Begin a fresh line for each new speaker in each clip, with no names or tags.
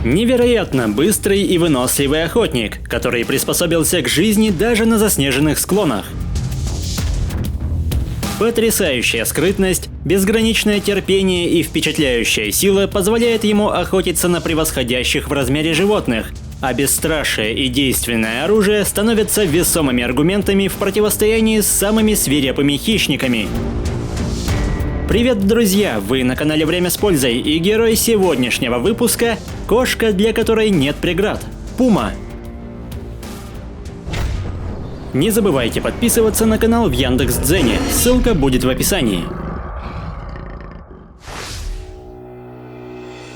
Невероятно быстрый и выносливый охотник, который приспособился к жизни даже на заснеженных склонах. Потрясающая скрытность, безграничное терпение и впечатляющая сила позволяет ему охотиться на превосходящих в размере животных, а бесстрашие и действенное оружие становятся весомыми аргументами в противостоянии с самыми свирепыми хищниками. Привет, друзья! Вы на канале Время с пользой, и герой сегодняшнего выпуска – кошка, для которой нет преград – пума. Не забывайте подписываться на канал в Яндекс.Дзене, ссылка будет в описании.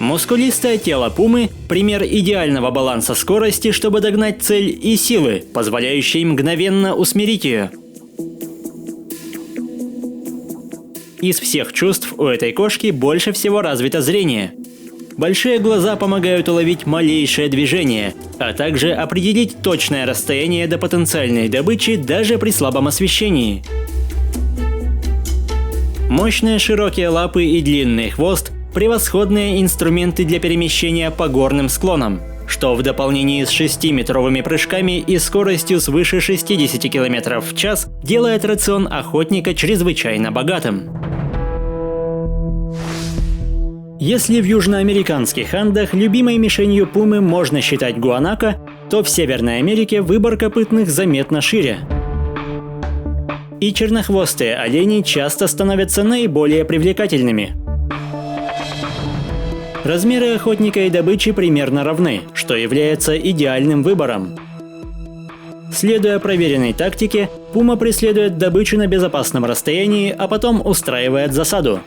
Мускулистое тело пумы – пример идеального баланса скорости, чтобы догнать цель, и силы, позволяющей мгновенно усмирить ее. Из всех чувств у этой кошки больше всего развито зрение. Большие глаза помогают уловить малейшее движение, а также определить точное расстояние до потенциальной добычи даже при слабом освещении. Мощные широкие лапы и длинный хвост – превосходные инструменты для перемещения по горным склонам, что в дополнении с 6-метровыми прыжками и скоростью свыше 60 км в час делает рацион охотника чрезвычайно богатым. Если в южноамериканских Андах любимой мишенью пумы можно считать гуанако, то в Северной Америке выбор копытных заметно шире. И чернохвостые олени часто становятся наиболее привлекательными. Размеры охотника и добычи примерно равны, что является идеальным выбором. Следуя проверенной тактике, пума преследует добычу на безопасном расстоянии, а потом устраивает засаду.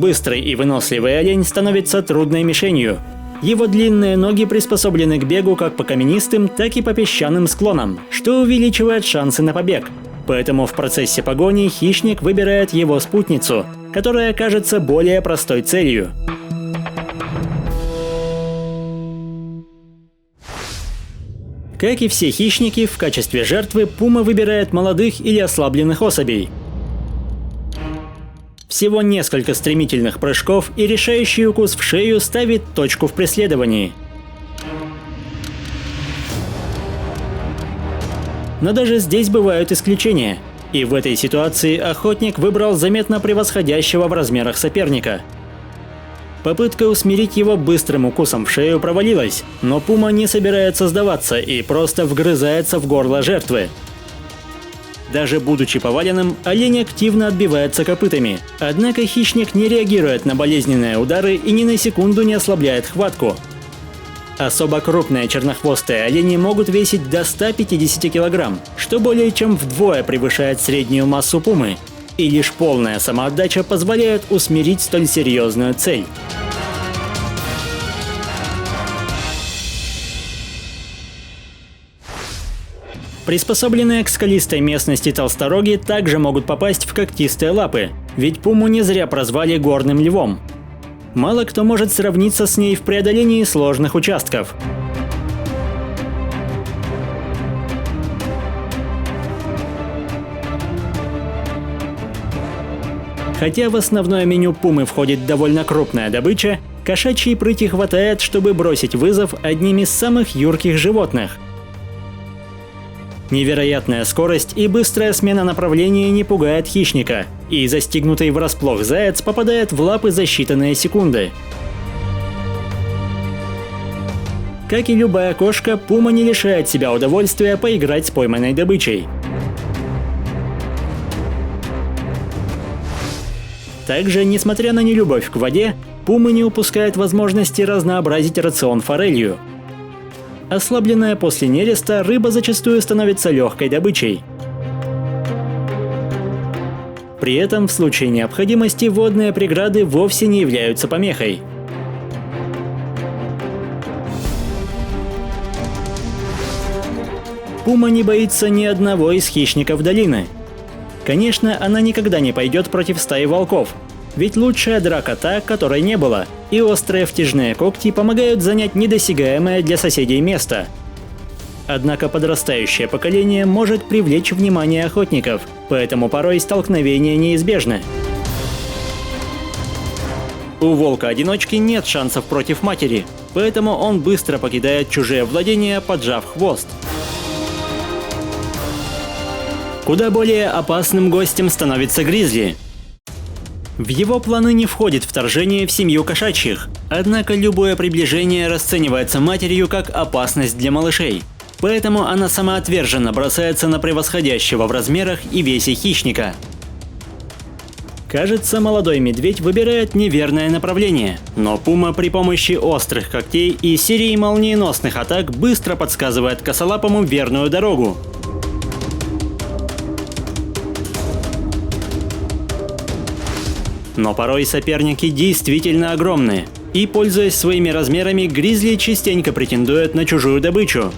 Быстрый и выносливый олень становится трудной мишенью. Его длинные ноги приспособлены к бегу как по каменистым, так и по песчаным склонам, что увеличивает шансы на побег. Поэтому в процессе погони хищник выбирает его спутницу, которая кажется более простой целью. Как и все хищники, в качестве жертвы пума выбирает молодых или ослабленных особей. Всего несколько стремительных прыжков, и решающий укус в шею ставит точку в преследовании. Но даже здесь бывают исключения. И в этой ситуации охотник выбрал заметно превосходящего в размерах соперника. Попытка усмирить его быстрым укусом в шею провалилась, но пума не собирается сдаваться и просто вгрызается в горло жертвы. Даже будучи поваленным, олень активно отбивается копытами. Однако хищник не реагирует на болезненные удары и ни на секунду не ослабляет хватку. Особо крупные чернохвостые олени могут весить до 150 кг, что более чем вдвое превышает среднюю массу пумы. И лишь полная самоотдача позволяет усмирить столь серьезную цель. Приспособленные к скалистой местности толстороги также могут попасть в когтистые лапы, ведь пуму не зря прозвали горным львом. Мало кто может сравниться с ней в преодолении сложных участков. Хотя в основное меню пумы входит довольно крупная добыча, кошачьей прыти хватает, чтобы бросить вызов одним из самых юрких животных. Невероятная скорость и быстрая смена направления не пугает хищника, и застигнутый врасплох заяц попадает в лапы за считанные секунды. Как и любая кошка, пума не лишает себя удовольствия поиграть с пойманной добычей. Также, несмотря на нелюбовь к воде, пума не упускает возможности разнообразить рацион форелью. Ослабленная после нереста, рыба зачастую становится легкой добычей. При этом, в случае необходимости, водные преграды вовсе не являются помехой. Пума не боится ни одного из хищников долины. Конечно, она никогда не пойдет против стаи волков, ведь лучшая драка та, которой не было, и острые втяжные когти помогают занять недосягаемое для соседей место. Однако подрастающее поколение может привлечь внимание охотников, поэтому порой столкновения неизбежны. У волка-одиночки нет шансов против матери, поэтому он быстро покидает чужие владения, поджав хвост. Куда более опасным гостем становится гризли. В его планы не входит вторжение в семью кошачьих, однако любое приближение расценивается матерью как опасность для малышей. Поэтому она самоотверженно бросается на превосходящего в размерах и весе хищника. Кажется, молодой медведь выбирает неверное направление, но пума при помощи острых когтей и серии молниеносных атак быстро подсказывает косолапому верную дорогу. Но порой соперники действительно огромные, и, пользуясь своими размерами, гризли частенько претендуют на чужую добычу.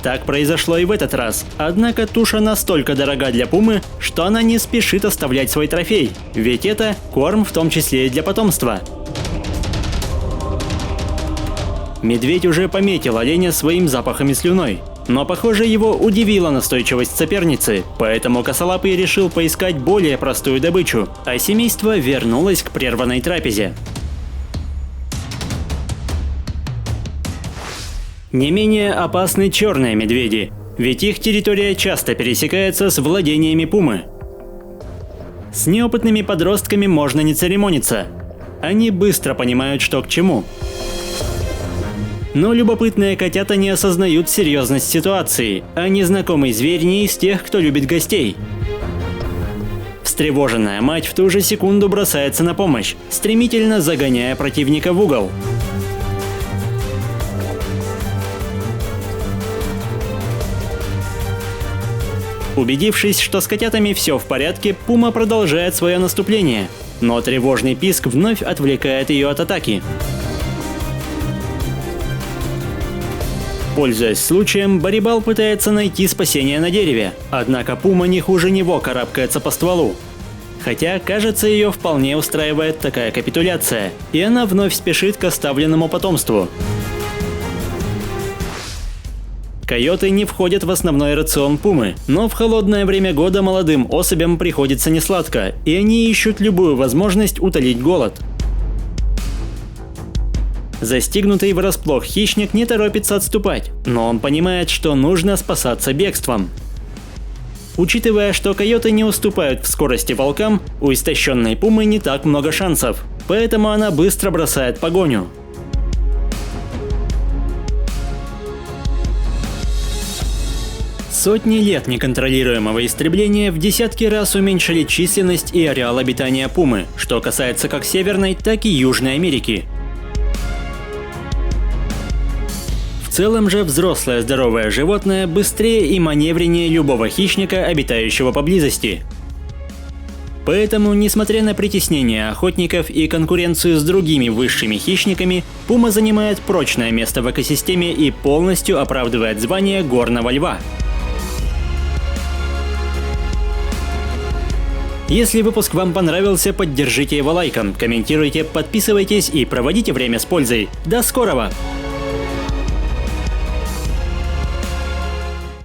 Так произошло и в этот раз, однако туша настолько дорога для пумы, что она не спешит оставлять свой трофей, ведь это корм в том числе и для потомства. Медведь уже пометил оленя своим запахом и слюной. Но, похоже, его удивила настойчивость соперницы, поэтому косолапый решил поискать более простую добычу, а семейство вернулось к прерванной трапезе. Не менее опасны черные медведи, ведь их территория часто пересекается с владениями пумы. С неопытными подростками можно не церемониться. Они быстро понимают, что к чему. Но любопытные котята не осознают серьезность ситуации, а незнакомый зверь не из тех, кто любит гостей. Встревоженная мать в ту же секунду бросается на помощь, стремительно загоняя противника в угол. Убедившись, что с котятами все в порядке, пума продолжает свое наступление, но тревожный писк вновь отвлекает ее от атаки. Пользуясь случаем, Барибал пытается найти спасение на дереве, однако пума не хуже него карабкается по стволу. Хотя, кажется, ее вполне устраивает такая капитуляция, и она вновь спешит к оставленному потомству. Койоты не входят в основной рацион пумы, но в холодное время года молодым особям приходится несладко, и они ищут любую возможность утолить голод. Застигнутый врасплох хищник не торопится отступать, но он понимает, что нужно спасаться бегством. Учитывая, что койоты не уступают в скорости волкам, у истощенной пумы не так много шансов, поэтому она быстро бросает погоню. Сотни лет неконтролируемого истребления в десятки раз уменьшили численность и ареал обитания пумы, что касается как Северной, так и Южной Америки. В целом же взрослое здоровое животное быстрее и маневреннее любого хищника, обитающего поблизости. Поэтому, несмотря на притеснение охотников и конкуренцию с другими высшими хищниками, пума занимает прочное место в экосистеме и полностью оправдывает звание горного льва. Если выпуск вам понравился, поддержите его лайком, комментируйте, подписывайтесь и проводите время с пользой. До скорого!